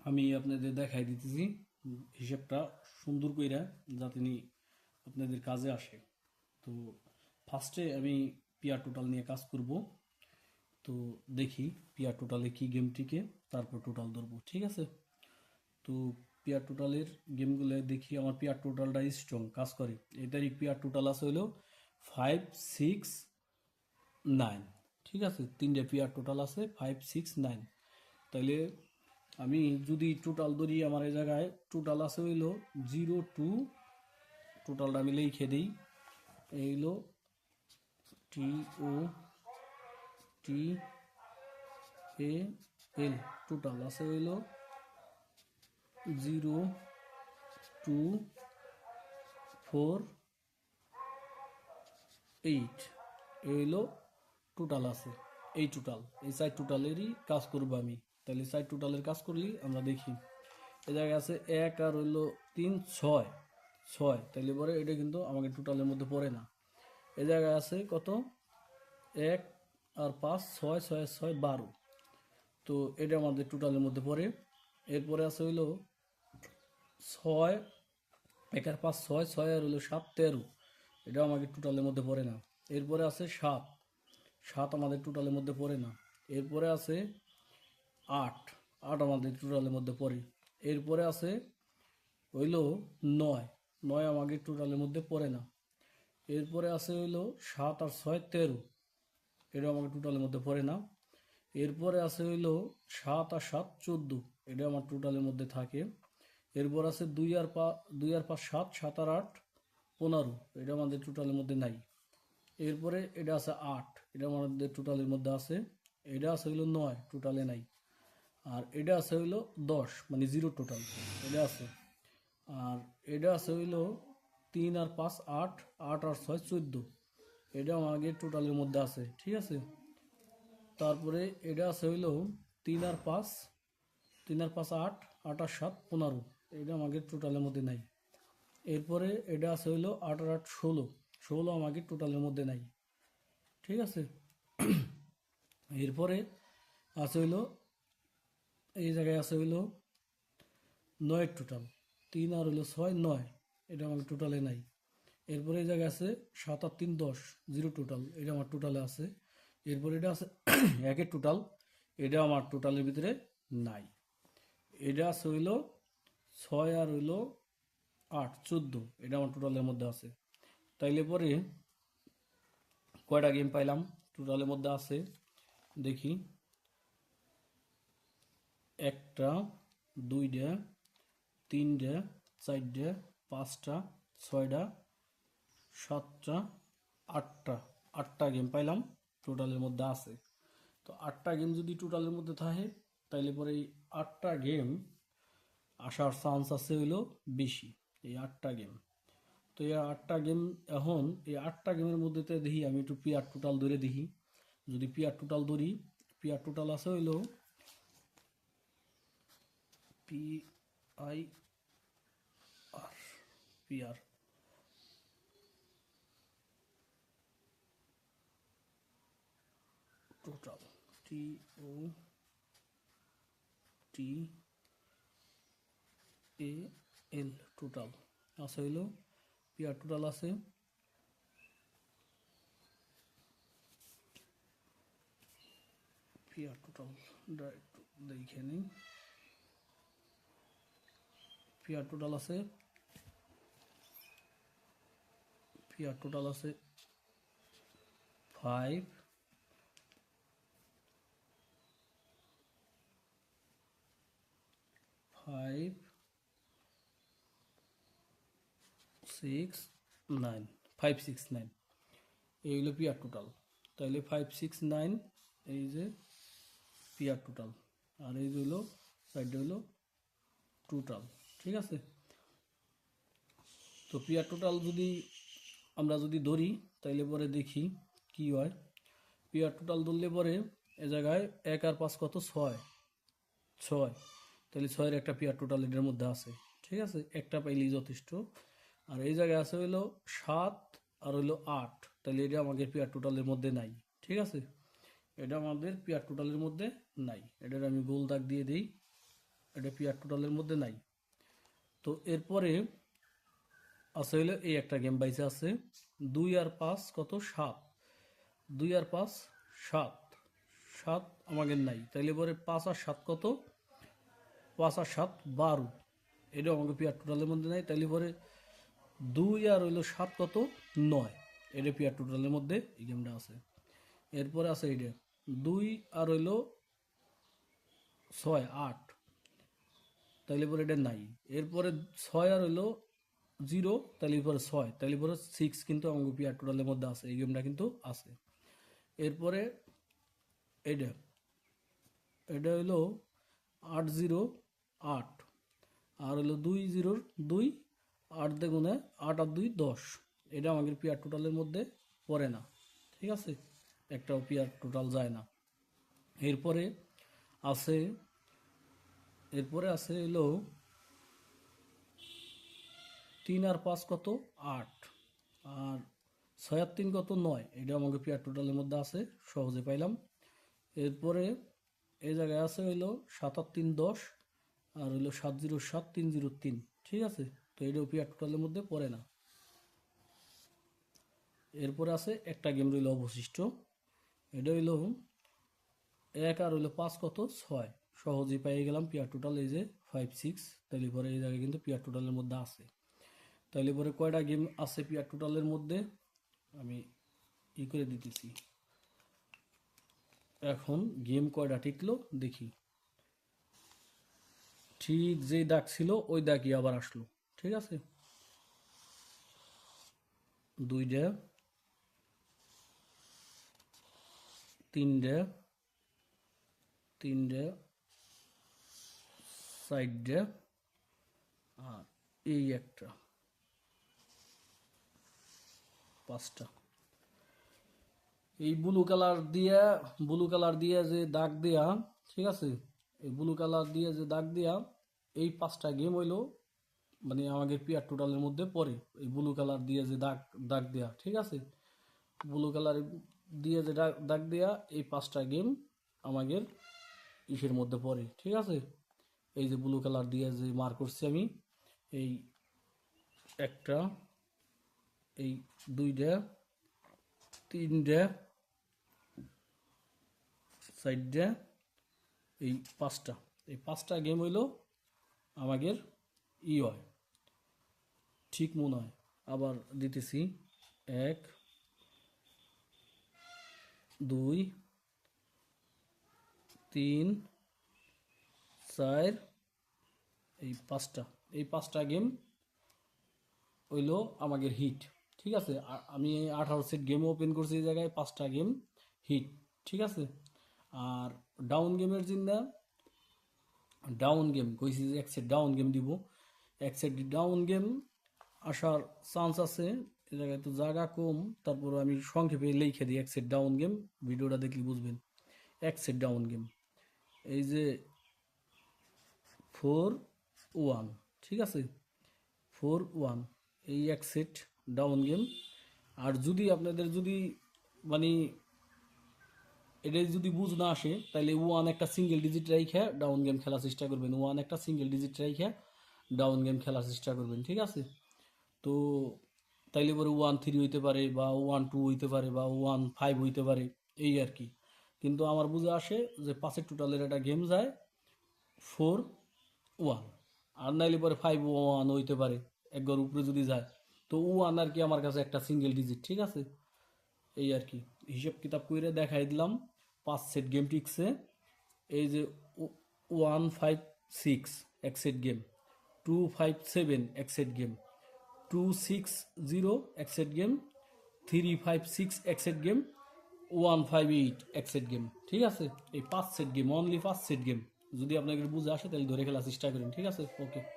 আমি আপনাদের দেখাই দিতেছি হিসাবটা সুন্দর কইরা যাতে আপনাদের কাজে আসে। তো ফার্স্টে আমি পিয়ার টোটাল নিয়ে কাজ করব। তো দেখি পিয়ার টোটালে কি গেম টিকে, তারপর টোটাল ধরবো, ঠিক আছে? তো পিয়ার টোটালের গেমগুলো দেখি আমার পিয়ার টোটালটা স্ট্রং কাজ করে। এই তারিখ পিয়ার টোটাল আছে হলো 5, 6, 9, ঠিক আছে? তিনটে পিয়ার টোটাল আছে 5, 6, 9। তাইলে আমি যদি টোটাল ধরি, আমার এই জায়গায় টোটাল আছে হইলো 0, 2। টোটালটা আমি লিখে দিই, এই হলো TOTAL। টোটাল আছে হইলো 0, 2, 4, 8। এই হলো টোটাল আছে। এই টোটাল, এই সাইড টোটালেরই কাজ করবো আমি। তাহলে সাইড টোটালের কাজ করলি আমরা দেখি এ জায়গায় আছে 1 আর হইলো 3, 6। তাইলে পরে এটা কিন্তু আমাকে টোটালের মধ্যে পড়ে না। এ জায়গায় আছে কত, 1 আর 5, 6, 6, 6, 12। তো এটা আমাদের টোটালের মধ্যে পড়ে। এরপরে আছে হইলো 6, 1 আর 5, 6, 6 আর হইলো 7, 13। এটা আমাকে টোটালের মধ্যে পড়ে না। এরপরে আছে 7 আমাদের টোটালের মধ্যে পড়ে না। এরপরে আছে 8 আমাদের টোটালের মধ্যে পড়ে। এরপরে আছে হইলো 9 আমাদের টোটালের মধ্যে পড়ে না। এরপরে আছে হইলো 7 আর 6, 13। এটা আমাকে টোটালের মধ্যে পড়ে না। এরপরে আছে হইলো 7 আর 7, 14। এটা আমার টোটালের মধ্যে থাকে। এরপর আছে 2 আর 5, 7, 7 আর 8, 15। এটা আমাদের টোটালের মধ্যে নাই। এরপরে এটা আছে 8, এটা আমাদের টোটালের মধ্যে আছে। এটা আছে হইলো 9, টোটালে নাই। আর এটা আছে হইলো 10, মানে 0 টোটাল, এটা আছে। আর এটা আছে হইলো 3 আর 5, 8, 8 আর 6, 14। এটা আমাদের টোটালের মধ্যে আছে, ঠিক আছে? তারপরে এটা আছে হইলো 3 আর 5, 8, 8 আর 7, 15। এটা আমাদের টোটালের মধ্যে নাই। এরপরে এটা আছে হইলো 8 আর 8, 16 আমাদের টোটালের মধ্যে নাই, ঠিক আছে? এরপরে আছে হইলো এই জায়গায় আছে হইলো 9 টোটাল, 3 আর হইলো 6, 9। এটা আমার টোটালে নাই। এরপরে এই জায়গায় আছে 7 আর 3, 10, 0 টোটাল। এটা আমার টোটালে আছে। এরপরে এটা আছে 1 টোটাল, এটা আমার টোটালের ভিতরে নাই। এটা আছে হইলো 6 আর হইলো 8, 14। এটা আমার টোটালের মধ্যে আছে। তাইলে পরে কয়টা গেম পাইলাম টোটালের মধ্যে আছে দেখি। 1টা, 2টা, 3টা, 4টা, 5টা, 6টা, 7টা, 8টা গেম পাইলাম টোটালের মধ্যে আছে। তো 8টা গেম যদি টোটালের মধ্যে থাকে, তাইলে পরে এই 8টা গেম আসার চান্স আছে হইলো বেশি, এই 8টা গেম। তো এই 8টা গেম, এখন এই 8টা গেমের মধ্যে দেখি আমি একটু পিয়ার টোটাল ধরে দেখি। যদি পিয়ার টোটাল ধরি, পিয়ার টোটাল আছে হইলো PIR, peer total, TOTAL total আছে হইলো, পিয়ার টোটাল আছে পিয়ার টোটাল দেখে নিই। পিয়ার টোটাল আছে 5, 6, 9, 5, 6, 9। এই হলো পিয়ার টোটাল। তাহলে 5, 6, 9 এই যে পিয়ার টোটাল। আর এই যে হলো সাইডে হলো টোটাল, ঠিক আছে? তো পিয়ার টোটাল যদি আমরা যদি ধরি, তাইলে পরে দেখি কি হয়। পিয়ার টোটাল ধরলে পরে এ জায়গায় 1 আর 5 কত, 6। তাহলে 6-এর একটা পিয়ার টোটাল এটার মধ্যে আছে, ঠিক আছে? একটা পাইলেই যথেষ্ট। আর এই জায়গায় আছে হইলো 7 আর হইলো 8। তাহলে এটা আমাদের পিয়ার টোটালের মধ্যে নাই, ঠিক আছে? এটা আমাদের পিয়ার টোটালের মধ্যে নাই। এটার আমি গোল দাগ দিয়ে দিই। এটা পিয়ার টোটালের মধ্যে নাই। তো এরপরে আছে হইলো এই একটা গেম বাইসে আছে 2 আর 5 কত 7, 2 আর 5 7, 7 আমাদের নাই, তাইলে পরে 5 আর 7 কত, 5 আর 7 12, এটা আমাকে পিয়ার টোটালের মধ্যে নাই, তাইলে পরে 2 আর হইলো 7 কত 9, এটা পিয়ার টোটালের মধ্যে এই গেমটা আছে। এরপরে আছে এইটা 2 আর হইলো 6 8, তাইলে পরে এটা নাই। এরপরে 6 আর হইলো 0, তাইলে পরে 6, তাইলে পরে 6 কিন্তু আমাকে পিয়ার টোটালের মধ্যে আছে, এই গেমটা কিন্তু আছে। এরপরে এটা এটা হইলো 8 0 8, আর হইলো 2 0 2, 8 দ্বিগুণে 8 আর 2 10, এটা আমাদের পিয়ার টোটালের মধ্যে পড়ে না, ঠিক আছে, একটাও পিয়ার টোটাল যায় না। এরপরে আছে হলো 3 আর 5 কত 8, আর 6 আর 3 কত 9, এটা আমাকে পিয়ার টোটালের মধ্যে আছে, সহজে পাইলাম। এরপরে এই জায়গায় আছে হইলো 7 আর 3 10, আর হইলো 7 0 7 3 0 3, ঠিক আছে, তো এটাও পিয়ার টোটালের মধ্যে পড়ে না। এরপরে আছে একটা গেম রইল অবশিষ্ট, এটা হইলো 1 আর হইলো 5 কত 6, সহজেই পেয়ে গেলাম পিয়ার টোটাল, এই যে 5 6, তাহলে পরে এই জায়গায় কিন্তু পিয়ার টোটালের মধ্যে আছে। তাহলে পরে কয়টা গেম আছে পিয়ার টোটালের মধ্যে আমি করে দিতেছি। এখন গেম কয়টা টিকলো দেখি, ঠিক যেই দাগ ছিল ওই দাগই আবার আসলো, ঠিক আছে, 2টা 3টা 3টা 4টা, আর এই একটা 5টা। এই ব্লু কালার দিয়ে যে দাগ দেয়া, ঠিক আছে, এই ব্লু কালার দিয়ে যে দাগ দেয়া এই 5টা গেম হইলো মানে আমাদের পিয়ার টোটালের মধ্যে পড়ে, এই ব্লু কালার দিয়ে যে দাগ দেয়া, ঠিক আছে, ব্লু কালার দিয়ে যে দাগ দেয়া এই 5টা গেম আমাদের ইসের মধ্যে পড়ে, ঠিক আছে। এই যে ব্লু কালার দিয়ে যে মার্ক করছি আমি, এই একটা, এই 2টা 3টা 4টা, এই 5টা, এই 5টা গেম হইলো আমাদের হয়, ঠিক মনে হয়। আবার দিতেছি 1 2 3 4, এই 5টা গেম হইলো আমাদের হিট, ঠিক আছে। আমি 18 সেট গেম ওপেন করছি, এই জায়গায় 5টা গেম হিট, ঠিক আছে। আর ডাউন গেমের জন্য ডাউন গেম কইছি যে 1 সেট ডাউন গেম দিব, 1 সেট ডাউন গেম আসার চান্স আছে, এ জায়গায় তো জায়গা কম, তারপর আমি সংক্ষেপে লিখে দিই 1 সেট ডাউন গেম, ভিডিওটা দেখলে বুঝবেন। 1 সেট ডাউন গেম এই যে 4 1, ঠিক আছে, 4 1, এই 1 সেট ডাউন গেম। আর যদি আপনাদের যদি মানে এটা যদি বুঝ না আসে, তাহলে 1 একটা সিঙ্গেল ডিজিট রাইখা ডাউন গেম খেলার চেষ্টা করবেন, 1 একটা সিঙ্গেল ডিজিট রাইখা ডাউন গেম খেলার চেষ্টা করবেন, ঠিক আছে। তো তাইলে পরে 1 3 হইতে পারে, বা 1 2 হইতে পারে, বা 1 5 হইতে পারে, এই আর কি। কিন্তু আমার বুঝে আসে যে 5 টোটালের একটা গেম যায় 4 1, আর নাইলে পরে 5 1 হইতে পারে, একবার উপরে যদি যায়, তো 1 আর কি আমার কাছে একটা সিঙ্গেল ডিজিট, ঠিক আছে, এই আর কি। হিসাব কিতাব করে দেখাই দিলাম 5 সেট গেম টিকছে, এই যে 1 5 6 এক সেট গেম, 2 5 7 এক সেট গেম, 2 6 0 এক সেট গেম, 3 5 6 এক সেট গেম, 1 5 8 এক সেট গেম, ঠিক আছে। এই 5 set game, only 5 set game, যদি আপনাকে বুঝে আসে তাহলে ধরে খেলার চেষ্টা করেন, ঠিক আছে, ওকে।